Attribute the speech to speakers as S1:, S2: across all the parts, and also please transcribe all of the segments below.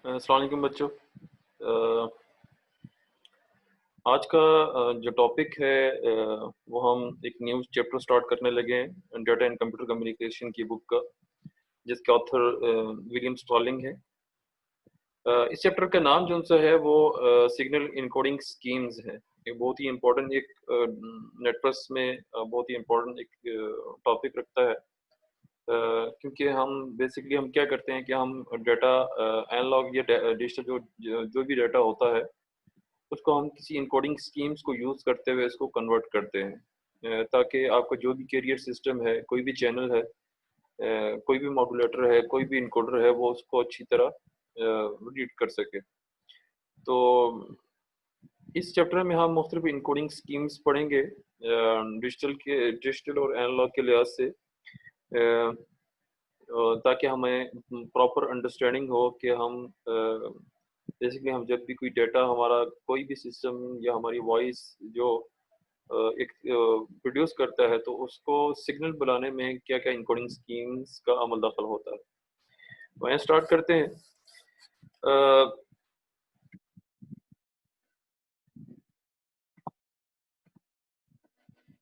S1: अस्सलाम वालेकुम बच्चों। अ, आज का जो टॉपिक है वो हम एक न्यू चैप्टर स्टार्ट करने लगे हैं डेटा एंड कंप्यूटर कम्युनिकेशन की बुक का, जिसके ऑथर विलियम स्टॉलिंग है। इस चैप्टर का नाम जो सा है वो सिग्नल इनकोडिंग स्कीम्स है। ये बहुत ही इम्पोर्टेंट एक नेटवर्क्स में बहुत ही इम्पोर्टेंट एक टॉपिक रखता है। क्योंकि हम बेसिकली हम क्या करते हैं कि हम डेटा एनालॉग या डिजिटल जो भी डेटा होता है उसको हम किसी इनकोडिंग स्कीम्स को यूज़ करते हुए इसको कन्वर्ट करते हैं, ताकि आपका जो भी कैरियर सिस्टम है, कोई भी चैनल है, कोई भी मॉड्यूलेटर है, कोई भी इनकोडर है, वो उसको अच्छी तरह रीड कर सके। तो इस चैप्टर में हम मुख्तलिफ इनकोडिंग स्कीम्स पढ़ेंगे डिजिटल और एनालॉग के लिहाज से, ताकि हमें प्रॉपर अंडरस्टैंडिंग हो कि हम बेसिकली हम जब भी कोई डेटा हमारा कोई भी सिस्टम या हमारी वॉइस जो एक प्रोड्यूस करता है, तो उसको सिग्नल बुलाने में क्या-क्या इनकोडिंग स्कीम्स का अमल दखल होता है। वहीं स्टार्ट करते हैं।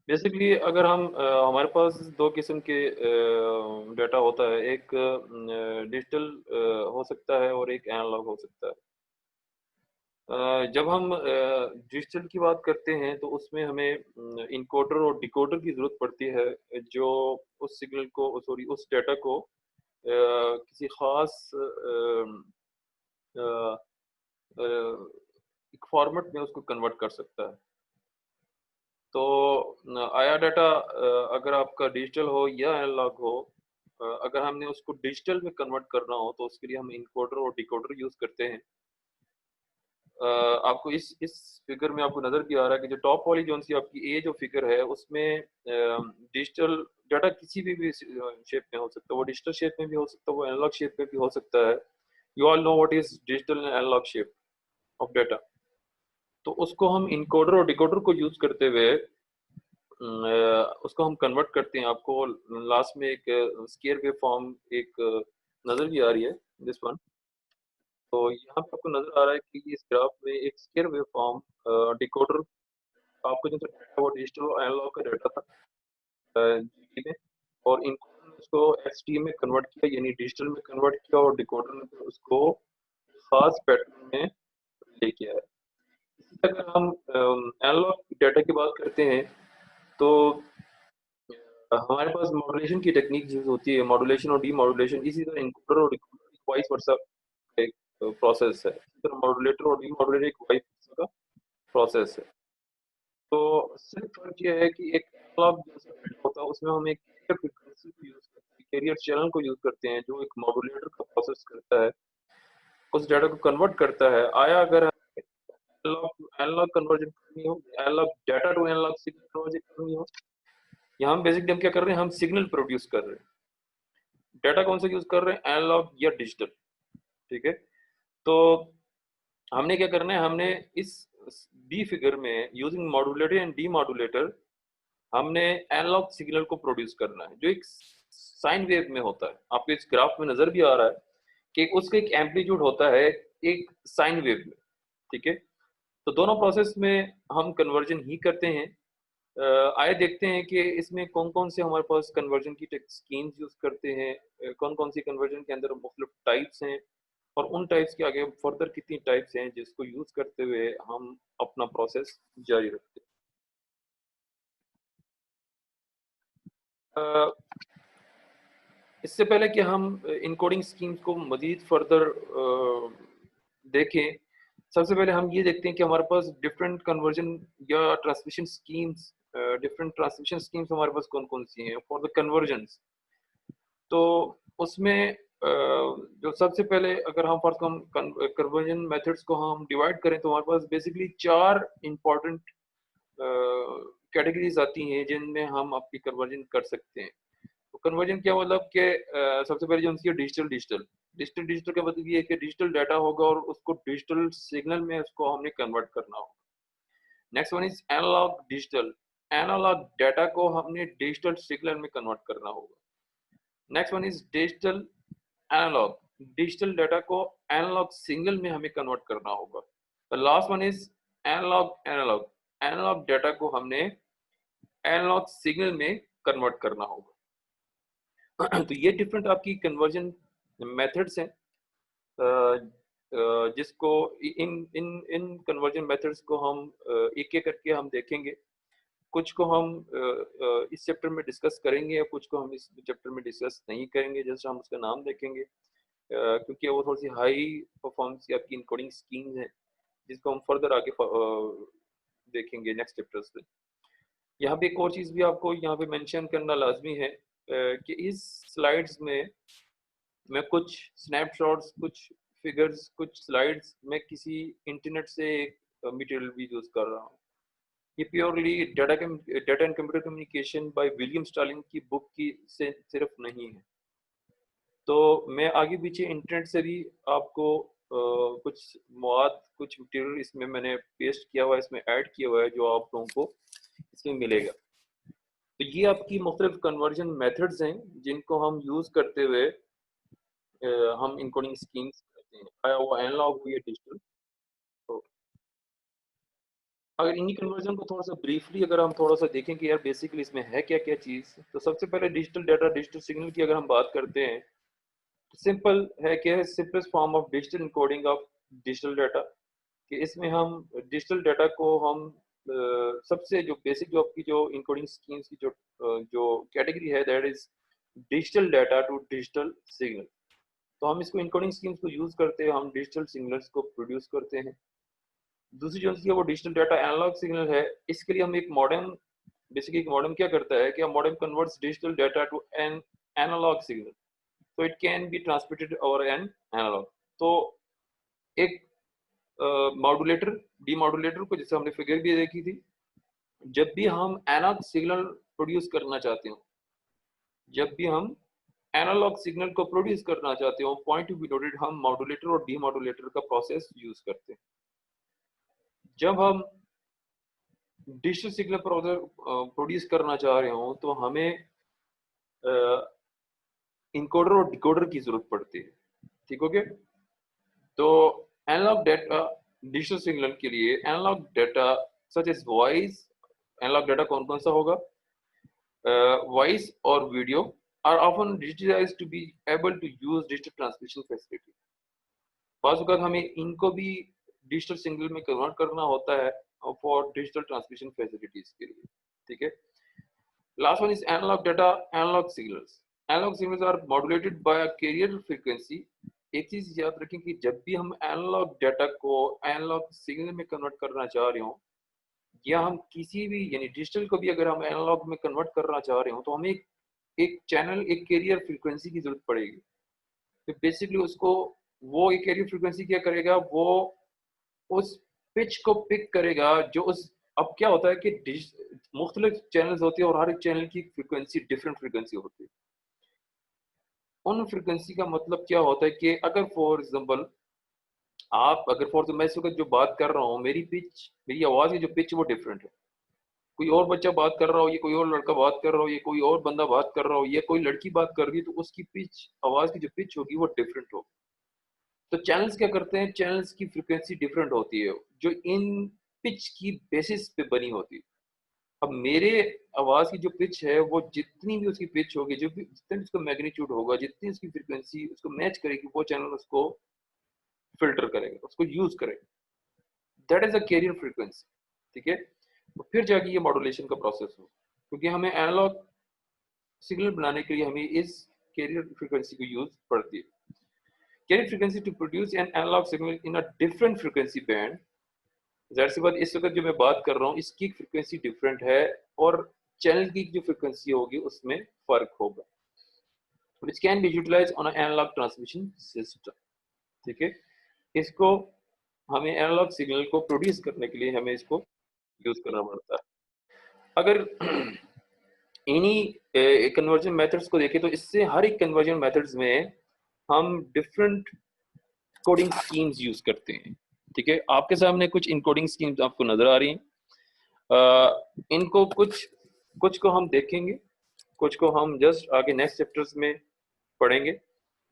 S1: बेसिकली अगर हम हमारे पास 2 किस्म के डेटा होता है, एक डिजिटल हो सकता है और एक एनालॉग हो सकता है। जब हम डिजिटल की बात करते हैं तो उसमें हमें इनकोडर और डिकोडर की ज़रूरत पड़ती है, जो उस सिग्नल को सॉरी उस डेटा को किसी ख़ास अ अ, एक फ़ॉर्मेट में उसको कन्वर्ट कर सकता है। तो आया डाटा अगर आपका डिजिटल हो या एनालॉग हो, अगर हमने उसको डिजिटल में कन्वर्ट करना हो तो उसके लिए हम इनकोडर और डिकोडर यूज़ करते हैं। आपको इस फिगर में आपको नज़र भी आ रहा है कि जो टॉप वाली जो-सी आपकी जो फिगर है उसमें डिजिटल डाटा किसी भी शेप में हो सकता है। वो डिजिटल शेप में भी हो सकता है, वो एनालॉग शेप में भी हो सकता है। You all know what is digital and analog shape of data. तो उसको हम इनकोडर और डिकोडर को यूज़ करते हुए उसको हम कन्वर्ट करते हैं। आपको लास्ट में एक स्केयर वेव फॉर्म एक नज़र भी आ रही है, दिस वन। तो यहाँ पे आपको नज़र आ रहा है कि इस ग्राफ में एक स्केयर वेव फॉर्म डिकोडर आपको जो डाटा वो डिजिटल और एनालॉग का डाटा था जीटी में, और इनकोडर ने उसको एसटी में कन्वर्ट किया, यानी डिजिटल में कन्वर्ट किया, और डिकोडर ने फिर उसको खास पैटर्न में लेके आया। इसी तरह हम एनालॉग डाटा की बात करते हैं तो हमारे पास मॉड्यूलेशन की टेक्निक यूज़ होती है, मॉड्यूलेशन और डीमॉड्यूलेशन। इसी तरह इनकोडर और डिकोडर वाइस वर्सा एक प्रोसेस है। इसी तरह मॉड्यूलेटर और डीमॉड्यूलेटर एक वाइस वर्सा का प्रोसेस है। तो सिर्फ फ़र्क ये है कि एक एनालॉग जैसा डेटा होता है उसमें हम एक कैरियर फ्रीक्वेंसी को यूज़ करते हैं, कैरियर चैनल को यूज़ करते हैं, जो एक मॉड्यूलेटर का प्रोसेस करता है, उस डाटा को कन्वर्ट करता है। आया अगर एनालॉग टू एनालॉग कन्वर्जन करनी हो, analog data to analogue signal conversion करनी हो, यहाँ हम बेसिकली हम क्या कर रहे हैं, हम सिग्नल प्रोड्यूस कर रहे हैं। डाटा कौन सा यूज़ कर रहे हैं, एनालॉग या डिजिटल, ठीक है? तो हमने क्या करना है, हमने इस डी फिगर में यूजिंग मॉड्यूलेटर एंड डीमॉड्यूलेटर हमने एनालॉग सिग्नल को प्रोड्यूस करना है, जो एक साइन वेव में होता है। आपको इस ग्राफ में नज़र भी आ रहा है कि उसका एक एम्पलीट्यूड होता है एक साइन वेव में, ठीक है? तो दोनों प्रोसेस में हम कन्वर्जन ही करते हैं। आइए देखते हैं कि इसमें कौन-कौन से हमारे पास कन्वर्जन की टेक स्कीम्स यूज़ करते हैं, कौन-कौन सी कन्वर्जन के अंदर मुख्तलिफ टाइप्स हैं, और उन टाइप्स के आगे फर्दर कितनी टाइप्स हैं जिसको यूज़ करते हुए हम अपना प्रोसेस जारी रखते हैं। इससे पहले कि हम इनकोडिंग स्कीम्स को मज़ीद फर्दर देखें, सबसे पहले हम ये देखते हैं कि हमारे पास डिफरेंट कन्वर्जन या डिफरेंट ट्रांसमिशन स्कीम्स हमारे पास कौन-कौन सी हैं फॉर द कन्वर्जन्स। तो उसमें जो सबसे पहले अगर हम फर्स्ट हम कन्वर्जन मेथड्स को हम डिवाइड करें तो हमारे पास बेसिकली 4 इम्पोर्टेंट कैटेगरीज़ आती हैं जिनमें हम आपकी कन्वर्जन कर सकते हैं। तो कन्वर्जन क्या मतलब कि सबसे पहले जो उनकी डिजिटल डिजिटल डिजिटल डिजिटल का मतलब ये है कि डिजिटल डाटा होगा और उसको डिजिटल सिग्नल में उसको हमने कन्वर्ट करना होगा। Next one is analogue digital, analogue data को हमने डिजिटल सिग्नल में कन्वर्ट करना होगा। Next one is digital analogue, digital data को एनालॉग सिग्नल में हमें कन्वर्ट करना होगा। The last one is analogue analogue data को हमने एनालॉग सिग्नल में कन्वर्ट करना होगा। तो ये डिफरेंट आपकी कन्वर्जन मेथड्स हैं, जिसको इन इन इन कन्वर्जन मेथड्स को हम एक एक करके हम देखेंगे। कुछ को हम इस चैप्टर में डिस्कस करेंगे, या कुछ को हम इस चैप्टर में डिस्कस नहीं करेंगे, जैसे हम उसका नाम देखेंगे, क्योंकि वो थोड़ी सी हाई परफॉर्मेंस की आपकी इनकोडिंग स्कीम्स हैं, जिसको हम फर्दर आगे देखेंगे नेक्स्ट चैप्टर्स में। यहाँ पे एक और चीज़ भी आपको यहाँ पे मेंशन करना लाजमी है, कि इस स्लाइड्स में मैं कुछ स्नैपशॉट्स, कुछ फिगर्स, कुछ स्लाइड्स मैं किसी इंटरनेट से मटेरियल भी यूज़ कर रहा हूँ। ये purely data and computer communication by William Stalin की बुक की से सिर्फ नहीं है। तो मैं आगे पीछे इंटरनेट से भी आपको कुछ मवाद, कुछ मटेरियल इसमें मैंने पेस्ट किया हुआ है, इसमें ऐड किया हुआ है, जो आप लोगों को इसमें मिलेगा। तो ये आपकी मुख्तलिफ कन्वर्जन मेथड्स हैं, जिनको हम यूज़ करते हुए हम इनकोडिंग स्कीम्स करते हैं, चाहे वो एनालॉग हो या डिजिटल। तो अगर इन्हीं कन्वर्जन को थोड़ा सा ब्रीफली अगर हम थोड़ा सा देखें कि यार बेसिकली इसमें है क्या क्या चीज़, तो सबसे पहले डिजिटल डाटा, डिजिटल सिग्नल की अगर हम बात करते हैं, तो सिंपल है क्या है, simplest form of digital encoding of digital data, कि इसमें हम डिजिटल डाटा को हम सबसे जो बेसिक जो आपकी जो इनकोडिंग स्कीम्स की जो कैटेगरी है, that is digital data to digital signal. तो हम इसको इनकोडिंग स्कीम्स को यूज करते हैं, हम डिजिटल सिग्नल्स को प्रोड्यूस करते हैं। दूसरी जो है वो डिजिटल डाटा एनालॉग सिग्नल है। इसके लिए हम एक मॉडेम, बेसिकली एक मॉडेम क्या करता है कि modem converts digital data to an analogue signal, so it can be transmitted over an analog। तो एक मॉड्यूलेटर, डीमॉड्यूलेटर को जैसे हमने फिगर भी देखी थी, जब भी हम एनालॉग सिग्नल प्रोड्यूस करना चाहते हो, जब भी हम एनालॉग सिग्नल को प्रोड्यूस करना चाहते हो, पॉइंट टू बी नोटेड, हम मॉड्यूलेटर और डीमॉड्यूलेटर का प्रोसेस यूज करते हैं। जब हम डिजिटल सिग्नल प्रोड्यूस करना चाह रहे हो, तो हमें इनकोडर और डिकोडर की जरूरत पड़ती है, ठीक हो गया। तो एनालॉग डाटा डिजिटल सिग्नल के लिए analogue data such as voice, analogue data कौन कौन सा होगा, वॉइस और video are often digitised to be able to use digital transmission facility. बाज़ औक़ात हमें इनको भी डिजिटल सिग्नल में कन्वर्ट करना होता है फॉर डिजिटल ट्रांसमिशन फैसिलिटीज के लिए, ठीक है। Last one is analogue data, analogue signals. Analogue signals are modulated by carrier frequency. एक चीज याद रखें कि जब भी हम एनालॉग डाटा को एनालॉग सिग्नल में कन्वर्ट करना चाह रहे हो, या हम किसी भी यानी डिजिटल को भी अगर हम एनालॉग में कन्वर्ट करना चाह रहे हो, तो हमें एक चैनल, एक कैरियर फ्रीक्वेंसी की जरूरत पड़ेगी। तो बेसिकली उसको, वो एक कैरियर फ्रीक्वेंसी क्या करेगा, वो उस पिच को पिक करेगा जो उस, अब क्या होता है कि मुख्तलिफ चैनल्स होते हैं और हर एक चैनल की फ्रीक्वेंसी डिफरेंट फ्रीक्वेंसी होती है। उन फ्रीक्वेंसी का मतलब क्या होता है कि अगर फॉर एग्जांपल आप, अगर फॉर मैं इस वक्त जो बात कर रहा हूँ, मेरी पिच, मेरी आवाज़ की जो पिच वो डिफरेंट है, कोई और बच्चा बात कर रहा हो, ये कोई और लड़का बात कर रहा हो, ये कोई और बंदा बात कर रहा हो, ये कोई लड़की बात कर रही है, तो उसकी पिच, आवाज़ की जो पिच होगी वो डिफरेंट होगी। तो चैनल्स क्या करते हैं, चैनल्स की फ्रीक्वेंसी डिफरेंट होती है, जो इन पिच की बेसिस पे बनी होती है। अब मेरे आवाज की जो पिच है, वो जितनी भी उसकी पिच होगी, जो भी जितना भी उसका मैग्नीट्यूड होगा, जितनी उसकी फ्रीक्वेंसी उसको मैच करेगी, वो चैनल उसको फिल्टर करेगा, उसको यूज करेगा। That is a carrier frequency, ठीक है। तो फिर जाके ये मॉड्यूलेशन का प्रोसेस हो, क्योंकि हमें एनालॉग सिग्नल बनाने के लिए हमें इस कैरियर फ्रीक्वेंसी को यूज पड़ती है। Carrier frequency to produce an analogue signal in a different frequency band. जाहिर सी बात, इस वक्त जो मैं बात कर रहा हूँ, इसकी फ्रीक्वेंसी डिफरेंट है, और चैनल की जो फ्रीक्वेंसी होगी उसमें फर्क होगा, which can be utilized on an analog transmission system, ठीक है। इसको हमें एनालॉग सिग्नल को प्रोड्यूस करने के लिए हमें इसको यूज करना पड़ता है। अगर इन्हीं कन्वर्जन मेथड्स को देखें, तो इससे हर एक कन्वर्जन मेथड्स में हम डिफरेंट कोडिंग स्कीम्स यूज करते हैं, ठीक है। आपके सामने कुछ इनकोडिंग स्कीम्स आपको नजर आ रही हैं। इनको कुछ को हम देखेंगे, कुछ को हम जस्ट आगे नेक्स्ट चैप्टर्स में पढ़ेंगे।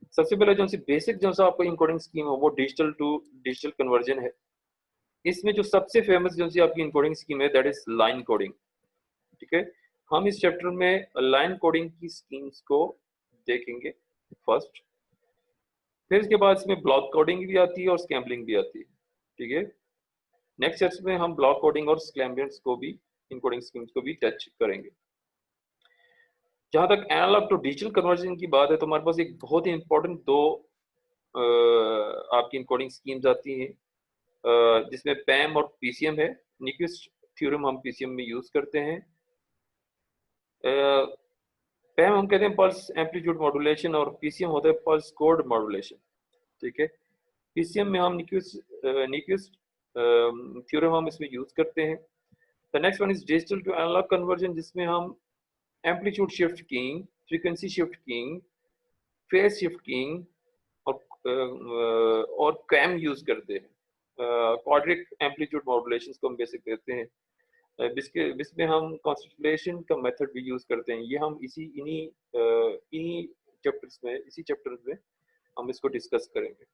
S1: सबसे पहले जो सी बेसिक जो सा आपको इनकोडिंग स्कीम है वो डिजिटल टू डिजिटल कन्वर्जन है। इसमें जो सबसे फेमस जो सी आपकी इनकोडिंग स्कीम है दैट इज लाइन कोडिंग। ठीक है, हम इस चैप्टर में लाइन कोडिंग की स्कीम्स को देखेंगे फर्स्ट, फिर इसके बाद इसमें ब्लॉक कोडिंग भी आती है और स्क्रैम्बलिंग भी आती है। ठीक है, नेक्स्ट चैप्टर में हम ब्लॉक कोडिंग और स्क्रैम्बलिंग को भी, इनकोडिंग स्कीम्स को भी टच करेंगे। जहां तक एनालॉग टू डिजिटल कन्वर्जन की बात है तो हमारे पास एक बहुत ही इंपॉर्टेंट दो आपकी इनकोडिंग स्कीम्स आती हैं, जिसमें पैम और पीसीएम है। न्यूक्विस्ट थ्योरम हम पीसीएम में यूज करते हैं। पैम हम कहते हैं पल्स एम्पलीट्यूड मॉड्यूलेशन और पीसीएम होता है पल्स कोड मॉड्यूलेशन। ठीक है, पीसीएम में हम न्यूक्विस्ट थ्योरम हम इसमें यूज करते हैं। The next one is digital to analogue conversion, जिसमें हम amplitude shift keying, frequency shift keying, phase shift keying और कैम यूज करते हैं। क्वाड्रिक एम्पलीट्यूड मॉड्यूलेशन को हम बेसिक कहते हैं। जिसमें हम कॉन्स्टलेशन का मेथड भी यूज करते हैं। ये हम इन्हीं चैप्टर्स में हम इसको डिस्कस करेंगे।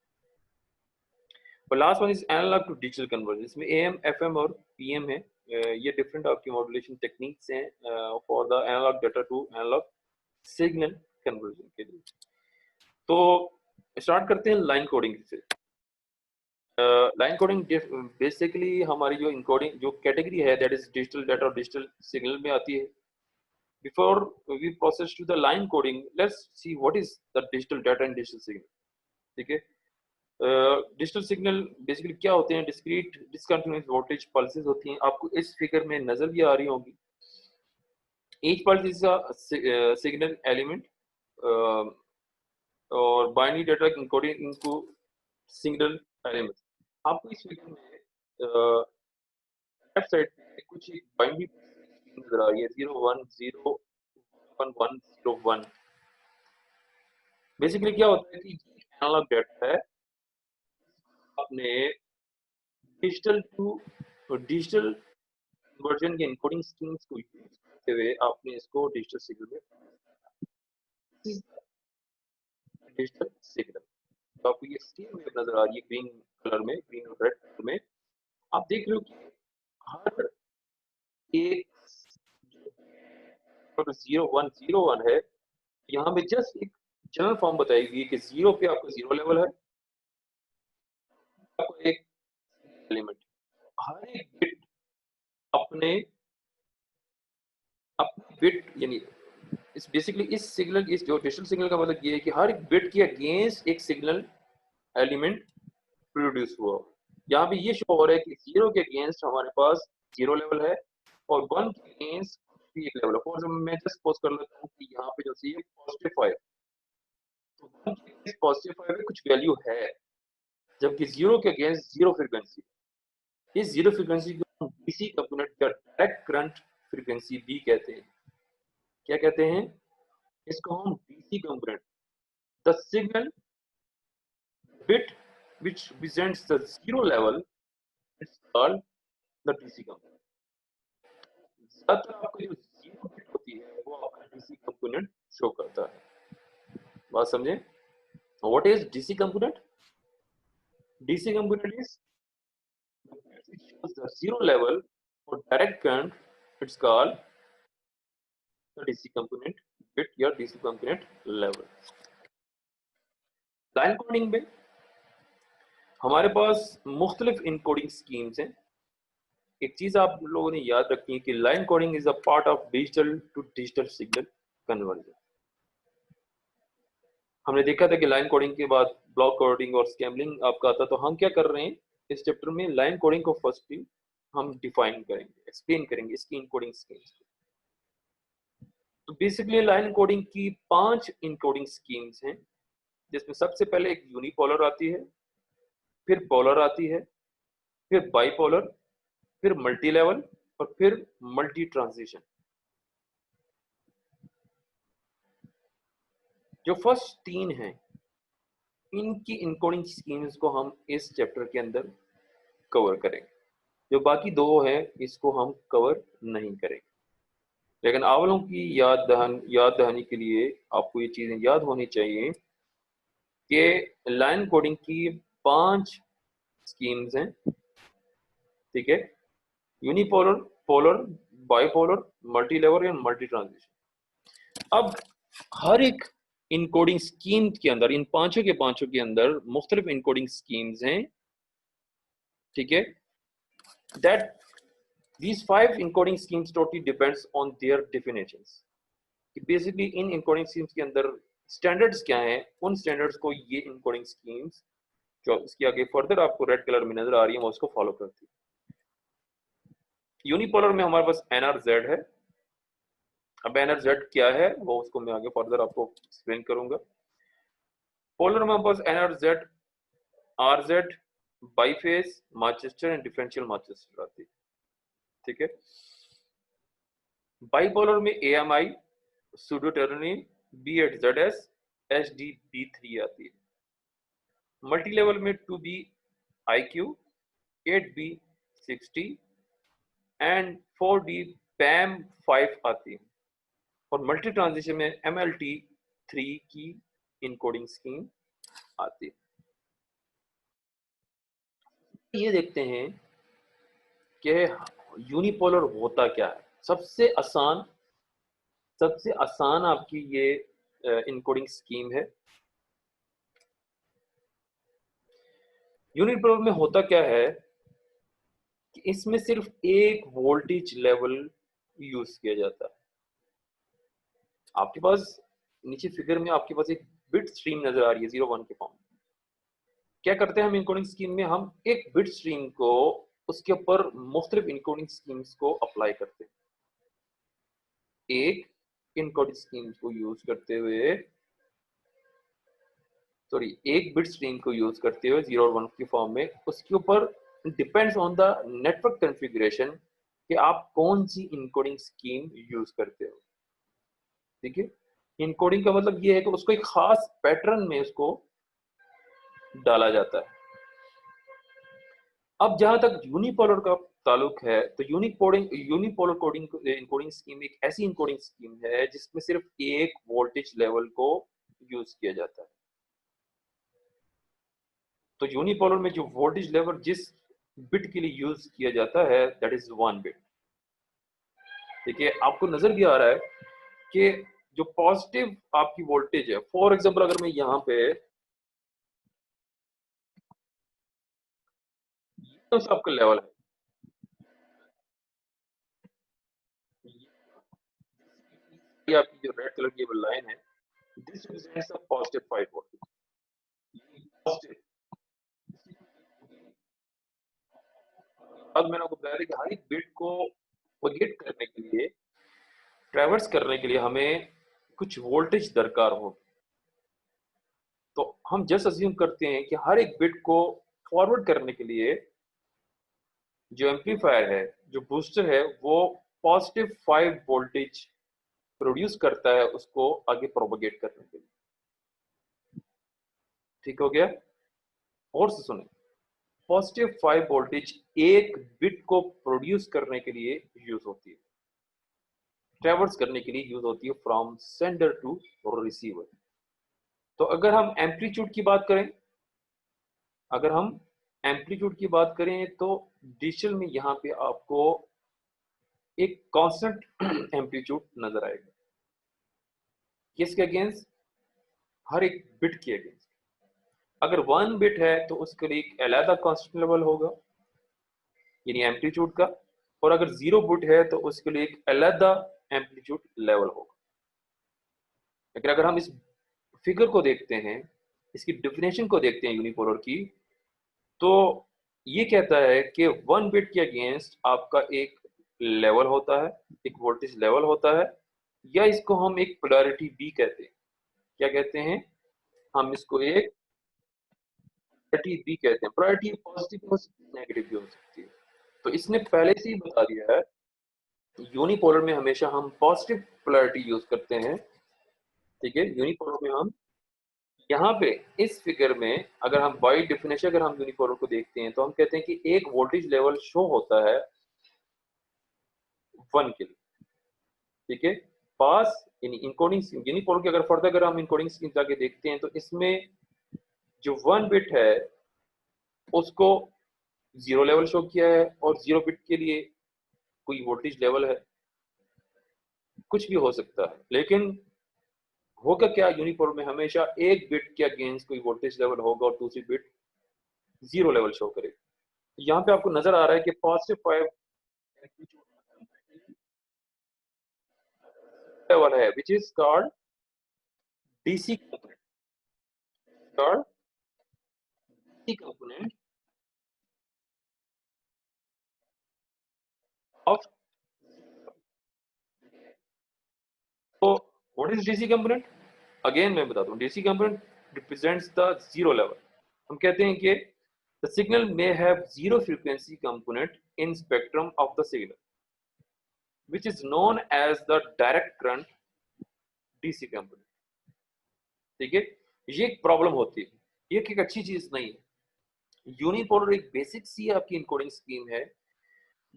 S1: और last one is analogue to digital conversion, इसमें एएम, एफएम और पीएम है। ये डिफरेंट आपकी मॉड्यूलेशन टेक्निक्स हैं for the analogue data to analogue signal conversion के लिए। तो स्टार्ट करते हैं लाइन कोडिंग से। लाइन कोडिंग बेसिकली हमारी जो इनकोडिंग जो कैटेगरी है दैट इज डिजिटल डाटा और डिजिटल सिग्नल में आती है। Before we process to the line coding, let's see what is the digital data and digital signal. ठीक है, डिजिटल सिग्नल बेसिकली क्या होते हैं? डिस्क्रीट डिसकंटिन्यूअस वोल्टेज पल्सेस होती हैं, आपको इस फिगर में नजर भी आ रही होंगी। Each pulse is a signal element और binary data encoding into signal element. आपको इस फिगर में लेफ्ट साइड पे कुछ एक बाइनरी नजर आ रही है 0 1 0 1 1 0 1। बेसिकली क्या होता है कि एनालॉग डाटा है, आपने डिजिटल टू डिजिटल कन्वर्जन के इनकोडिंग स्कीम्स को यूज करते हुए आपने इसको डिजिटल सिग्नल में डिजिटल सिग्नल। तो आपको ये स्कीम नजर आ रही है ग्रीन कलर में, ग्रीन और रेड कलर में। आप देख रहे हो कि हर एक 0 1 0 1 है, यहाँ पे जस्ट एक जनरल फॉर्म बताई गई कि 0 पे आपको 0 लेवल है, आपको एक एलिमेंट, हर एक बिट अपने अपने बिट यानी इस बेसिकली इस सिग्नल, इस जो डिजिटल सिग्नल का मतलब ये है कि हर एक बिट के अगेंस्ट एक सिग्नल एलिमेंट प्रोड्यूस हुआ। यहाँ पे ये शो हो रहा है कि 0 के अगेंस्ट हमारे पास 0 लेवल है और 1 के अगेंस्ट भी एक लेवल है। फॉर एग्जांपल मैं जस्ट सपोज कर लेता हूँ कि यहाँ पे जो सी है +5, तो 1 के अगेंस्ट +5 में कुछ वैल्यू है, जबकि 0 के अगेंस्ट 0 फ्रीक्वेंसी। इस 0 फ्रीक्वेंसी को हम डीसी कंपोनेंट या डायरेक्ट करंट फ्रीक्वेंसी भी कहते हैं। क्या कहते हैं इसको? हम DC component, the signal bit which represents the 0 level, it's called the DC component. ज्यादातर आपको जो 0 बिट होती है वो आपका डीसी कंपोनेंट शो करता है। बात समझे? What is DC component? DC component is which shows the 0 level for direct current, it's called the DC component bit या DC component level। Line coding में हमारे पास मुख्तलिफ इनकोडिंग स्कीम्स हैं। एक चीज आप लोगों ने याद रखनी है कि line coding is a part of digital to digital signal conversion. हमने देखा था कि लाइन कोडिंग के बाद ब्लॉक कोडिंग और स्क्रैम्बलिंग आपका आता, तो हम क्या कर रहे हैं इस चैप्टर में? लाइन कोडिंग को फर्स्टली हम डिफाइन करेंगे, एक्सप्लेन करेंगे इसकी इनकोडिंग स्कीम्स। तो बेसिकली लाइन कोडिंग की 5 इनकोडिंग स्कीम्स हैं, जिसमें सबसे पहले एक यूनिपोलर आती है, फिर पोलर आती है, फिर बाइपोलर, फिर मल्टी लेवल और फिर मल्टी ट्रांजिशन। जो फर्स्ट 3 हैं इनकी इनकोडिंग स्कीम्स को हम इस चैप्टर के अंदर कवर करेंगे। जो बाकी 2 हैं इसको हम कवर नहीं करेंगे। लेकिन आप लोगों की याद दहानी के लिए आपको ये चीजें याद होनी चाहिए कि लाइन कोडिंग की 5 स्कीम्स हैं, ठीक है, unipolar, polar, bipolar, multi level and multi transition. अब हर एक इनकोडिंग स्कीम के अंदर, इन पांचों के अंदर मुख्तलिफ इनकोडिंग स्कीम्स हैं, ठीक है, that these 5 encoding schemes totally depends on their definitions। Basically in encoding schemes के अंदर स्टैंडर्ड्स क्या हैं, उन स्टैंडर्ड्स को ये इनकोडिंग स्कीम्स जो इसके आगे फर्दर आपको रेड कलर में नजर आ रही है वो उसको फॉलो करती है। यूनिपोलर में हमारे पास NRZ है। अब NRZ क्या है वो उसको मैं आगे फर्दर आपको एक्सप्लेन करूंगा। पोलर में हमारे पास NRZ, RZ, बाईफेज, मार्चेस्टर एंड डिफरेंशियल मार्चेस्टर आती है, ठीक है। बाइपोलर में AMI, सूडो टर्निन, B8ZS, HDB3 आती है। मल्टी लेवल में 2B IQ, 8B60 and 4D PAM5 आती है। और मल्टी ट्रांजिशन में MLT3 की इनकोडिंग स्कीम आती है। ये देखते हैं कि यूनिपोलर होता क्या है। सबसे आसान आपकी ये इनकोडिंग स्कीम है। यूनिपोलर में होता क्या है कि इसमें सिर्फ एक वोल्टेज लेवल यूज किया जाता है। आपके पास नीचे फिगर में आपके पास एक बिट स्ट्रीम नजर आ रही है 0 1 के फॉर्म। क्या करते हैं हम इनकोडिंग स्कीम में, हम एक बिट स्ट्रीम को उसके ऊपर मुख्तलिफ इनकोडिंग स्कीम्स को अप्लाई करते हैं। एक इनकोडिंग स्कीम को यूज करते हुए, सॉरी, एक बिट स्ट्रीम को यूज करते हुए 0 और 1 की फॉर्म में, उसके ऊपर depends on the network configuration कि आप कौन सी इनकोडिंग स्कीम यूज करते हो, ठीक है। इनकोडिंग का मतलब ये है कि उसको एक खास पैटर्न में उसको डाला जाता है। अब जहां तक यूनिपोलर का ताल्लुक है तो यूनिपोलर कोडिंग इनकोडिंग स्कीम एक ऐसी इनकोडिंग स्कीम है जिसमें सिर्फ एक वोल्टेज लेवल को यूज किया जाता है। तो यूनिपोलर में जो वोल्टेज लेवल जिस बिट के लिए यूज किया जाता है दैट इज 1 बिट, ठीक है। आपको नजर भी आ रहा है कि जो पॉजिटिव आपकी वोल्टेज है, फॉर एग्जांपल अगर मैं यहाँ पे तो आपका लेवल है, ये आपकी जो रेड कलर की लाइन है, this represents the positive 5 voltage. अब मैंने आपको बताया था कि हर एक बिट को प्रोपेगेट करने के लिए, ट्रैवर्स करने के लिए हमें कुछ वोल्टेज दरकार हो। तो हम जस्ट अज्यूम करते हैं कि हर एक बिट को फॉरवर्ड करने के लिए जो एम्पलीफायर है, जो बूस्टर है, वो पॉजिटिव 5 वोल्टेज प्रोड्यूस करता है उसको आगे प्रोपेगेट करने के लिए। ठीक हो गया? और से सुने, पॉजिटिव 5 वोल्टेज एक बिट को प्रोड्यूस करने के लिए यूज होती है, ट्रैवर्स करने के लिए यूज होती है फ्रॉम सेंडर टू रिसीवर। तो अगर हम एम्पलीट्यूड की बात करें, अगर हम एम्पलीट्यूड की बात करें तो डिजिटल में यहाँ पे आपको एक कांस्टेंट एम्पलीट्यूड नजर आएगा। किसके अगेंस्ट? हर एक बिट के अगेंस्ट। अगर 1 बिट है तो उसके लिए एक अलग कांस्टेंट लेवल होगा यानी एम्पलीट्यूड का, और अगर 0 बिट है तो उसके लिए एक अलग एम्पलीट्यूड लेवल होगा। लेकिन अगर हम इस फिगर को देखते हैं, इसकी डेफिनेशन को देखते हैं यूनिपोलर की, तो ये कहता है कि 1 बिट के अगेंस्ट आपका एक लेवल होता है, एक वोल्टेज लेवल होता है, या इसको हम एक पोलैरिटी बी कहते हैं। क्या कहते हैं? हम इसको एक पोलैरिटी बी कहते हैं। पोलैरिटी पॉजिटिव हो सकती है, नेगेटिव भी हो सकती है। तो इसने पहले से ही बता दिया है, यूनिपोलर में हमेशा हम पॉजिटिव पोलैरिटी यूज करते हैं, ठीक है। यूनिपोलर में हम यहाँ पे इस फिगर में अगर हम बाई डेफिनेशन अगर हम यूनिपोलर को देखते हैं तो हम कहते हैं कि एक वोल्टेज लेवल शो होता है 1 के लिए, ठीक है। पास यानी इनकोडिंग यूनिपोलर की अगर फर्दर अगर हम इनकोडिंग स्कीम जाके देखते हैं तो इसमें जो 1 बिट है उसको 0 लेवल शो किया है, और 0 बिट के लिए कोई वोल्टेज लेवल है, कुछ भी हो सकता है। लेकिन होगा क्या, यूनिपोल में हमेशा एक बिट के अगेंस्ट कोई वोल्टेज लेवल होगा और दूसरी बिट 0 लेवल शो करेगी। यहाँ पे आपको नजर आ रहा है कि पॉजिटिव 5 लेवल है, which is called DC component, called DC component of. तो what is DC component? Again मैं बता दूं, DC component represents the 0 level. हम कहते हैं कि the signal may have 0 frequency component in spectrum of the signal, which is known as the direct current DC component. ठीक है, ये एक प्रॉब्लम होती है, ये एक अच्छी चीज नहीं है। यूनिपोलर एक बेसिक सी आपकी इनकोडिंग स्कीम है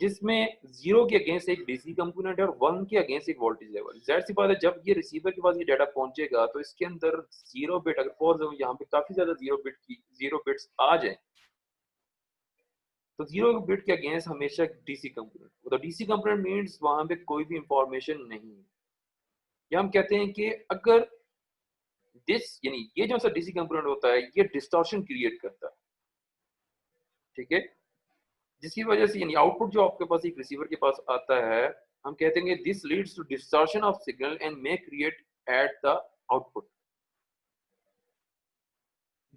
S1: जिसमें 0 के अगेंस्ट एक डीसी कंपोनेंट है और 1 के अगेंस्ट एक वोल्टेज लेवल। जाहिर सी बात है, जब ये रिसीवर के पास ये डाटा पहुंचेगा तो इसके अंदर 0 बिट, अगर फॉर यहाँ पे काफी ज्यादा 0 बिट्स आ जाए तो 0 बिट के अगेंस्ट हमेशा डीसी कंपोनेंट, तो डीसी कंपोनेंट मीन्स वहां पे कोई भी इंफॉर्मेशन नहीं है। या हम कहते हैं कि अगर यानी ये जो सा डीसी कंपोनेंट होता है ये डिस्टॉर्शन क्रिएट करता है। ठीक है, जिसकी वजह से यानी आउटपुट जो आपके पास एक रिसीवर के पास आता है, हम कहते हैं this leads to distortion of signal and may create at the output.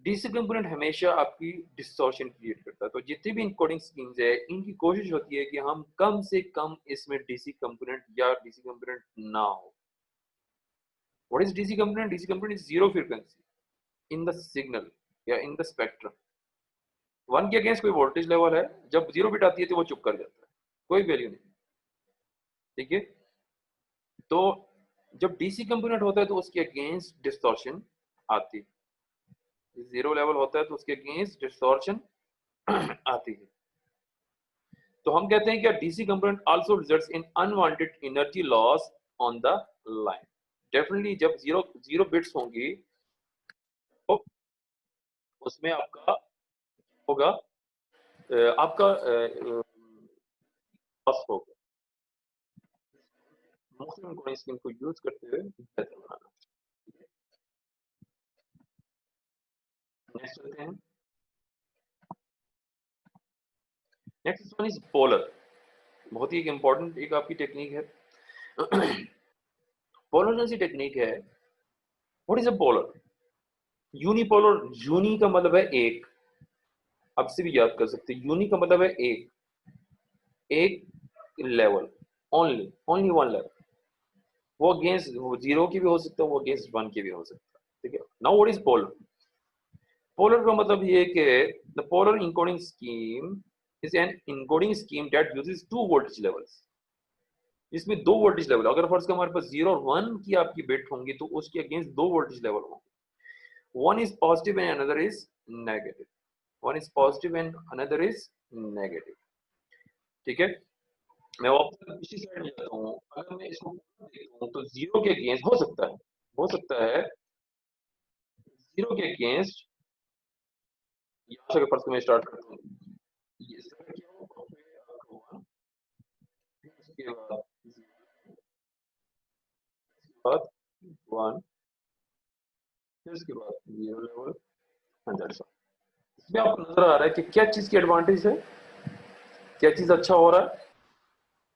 S1: DC component हमेशा आपकी डिस्टॉर्शन क्रिएट करता है। तो जितनी भी इनकोडिंग स्कीम्स है इनकी कोशिश होती है कि हम कम से कम इसमें डीसी कंपोनेंट या डीसी कंपोनेंट ना हो। What is DC component? DC component is 0 frequency in the signal या इन द स्पेक्ट्रम। 1 के अगेंस्ट कोई वोल्टेज लेवल है, जब 0 बिट आती है तो वो चुप कर जाता है, कोई वैल्यू नहीं। ठीक है, तो जब डीसी कंपोनेंट होता है तो उसके अगेंस्ट डिस्टॉर्शन आती है। 0 लेवल होता है तो उसके अगेंस्ट डिस्टॉर्शन आती है। तो हम कहते हैं कि DC component also results in unwanted energy loss on the line. Definitely जब 0 बिट्स होंगी तो उसमें आपका होगा आपका लॉस होगा। मोस्टली इनको स्कीम को यूज करते हुए बेहतर बनाना। नेक्स्ट चलते हैं। Next one is polar. बहुत ही एक इंपॉर्टेंट एक आपकी टेक्निक है। पोलर जैसी टेक्निक है। What is a polar? Unipolar, uni का मतलब है एक, अब से भी याद कर सकते हैं, यूनी का मतलब है एक लेवल, ओनली वन लेवल। वो अगेंस्ट 0 की भी हो सकता है, वो अगेंस्ट 1 की भी हो सकता है। ठीक है, now what is polar? Polar का मतलब ये कि the polar encoding scheme is an encoding scheme that uses 2 voltage levels. इसमें 2 वोल्टेज लेवल, अगर फर्स्ट हमारे पास 0 और 1 की आपकी बिट होंगी तो उसके अगेंस्ट 2 वोल्टेज लेवल होंगे। One is positive and another is negative, one is positive and another is negative. ठीक है, मैं वापस पिछली स्लाइड में जाता हूँ। अगर मैं इसको देखता हूँ तो 0 के अगेंस्ट हो सकता है 0 के अगेंस्ट, यहाँ से फर्स्ट मैं स्टार्ट करता हूँ, ये स्टार्ट किया हो, फिर आपका 1, उसके बाद 1, फिर उसके बाद 0 लेवल 100। इसमें आपको नजर आ रहा है कि क्या चीज की एडवांटेज है, क्या चीज अच्छा हो रहा है।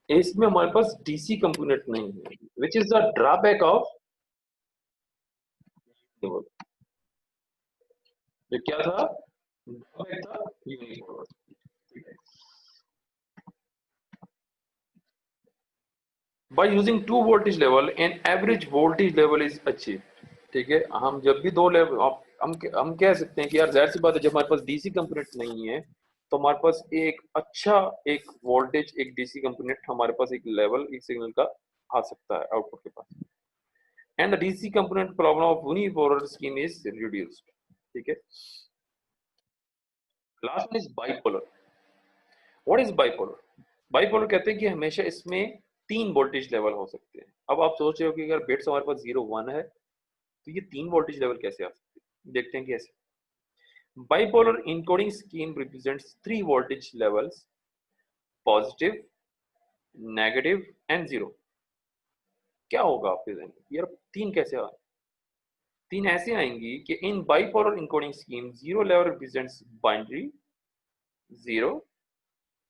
S1: इसमें हमारे पास डीसी कंपोनेंट नहीं है, which is the drawback of जो क्या था, ड्रॉबैक था unipolar. By using 2 voltage level, an average voltage level is achieved। ठीक है, हम जब भी 2 लेवल हम कह सकते हैं कि यार जाहिर सी बात है जब हमारे पास डीसी कंपोनेंट नहीं है तो हमारे पास एक अच्छा एक वोल्टेज एक डीसी कंपोनेंट हमारे पास एक लेवल एक सिग्नल का आ सकता है आउटपुट के पास, and the DC component problem of unipolar scheme is reduced. ठीक है, last one is bipolar. What is bipolar? Bipolar कहते हैं कि हमेशा इसमें 3 वोल्टेज लेवल हो सकते हैं। अब आप सोच रहे हो कि अगर बिट्स हमारे पास 0 1 है तो ये 3 वोल्टेज लेवल कैसे आ सकते हैं? देखते हैं कैसे। Bipolar encoding scheme represents three voltage levels: positive, negative and zero. क्या होगा आपके जहन में यार, तीन कैसे आए? तीन ऐसे आएंगी कि in bipolar encoding scheme zero level represents binary zero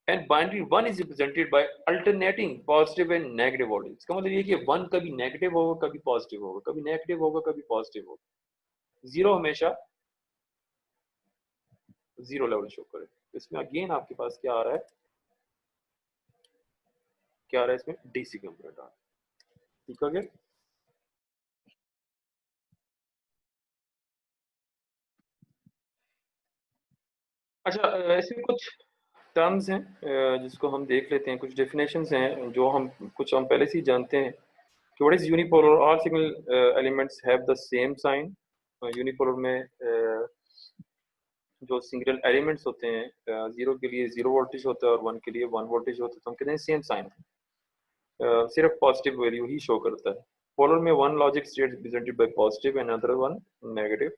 S1: and binary one is represented by alternating positive and negative voltage. इसका मतलब ये कि वन कभी नेगेटिव होगा, कभी पॉजिटिव होगा, कभी नेगेटिव होगा, कभी पॉजिटिव होगा। जीरो हमेशा जीरो लेवल शो करे। इसमें अगेन आपके पास क्या आ रहा है, क्या आ रहा है इसमें? डीसी कंपोनेंट आ रहा है। ठीक हो गया? अच्छा, ऐसे कुछ टर्म्स हैं जिसको हम देख लेते हैं, कुछ डेफिनेशंस हैं जो हम कुछ हम पहले से ही जानते हैं कि what is unipolar. All signal elements have the same sign. Unipolar में जो सिंगल एलिमेंट्स होते हैं, जीरो के लिए जीरो वोल्टेज होता है और वन के लिए वन वोल्टेज होता है, तो हम कहते हैं सेम साइन। सिर्फ पॉजिटिव वैल्यू ही शो करता है। पोलर में one logic state represented by positive and other one negative.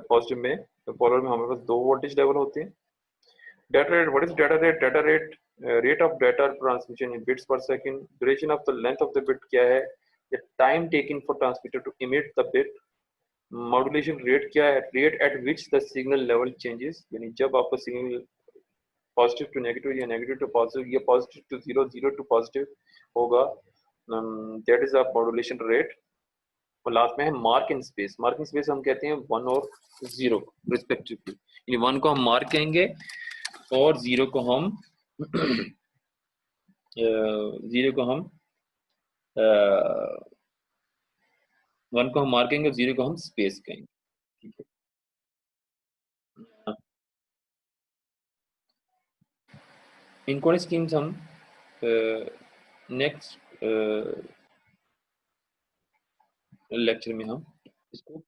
S1: Positive में, पोलर में हमारे पास दो वोल्टेज लेवल होते हैं। Data rate, what is data rate? Data rate, rate of data transmission in bits per second. Duration of the length of the bit क्या है? The time taken for transmitter to emit the bit. Modulation rate क्या है? Rate at which the signal level changes. यानी जब आपका signal positive to negative या negative to positive या positive to zero, zero to positive होगा, that is a modulation rate. और last में है mark in space. Mark in space हम कहते हैं वन और जीरो रिस्पेक्टिवली। यानी वन को हम मार्क कहेंगे और जीरो को हम वन को हम मार्केंगे और जीरो को हम स्पेस कहेंगे। ठीक है, इनकोडिंग स्कीम्स हम नेक्स्ट लेक्चर में हम इसको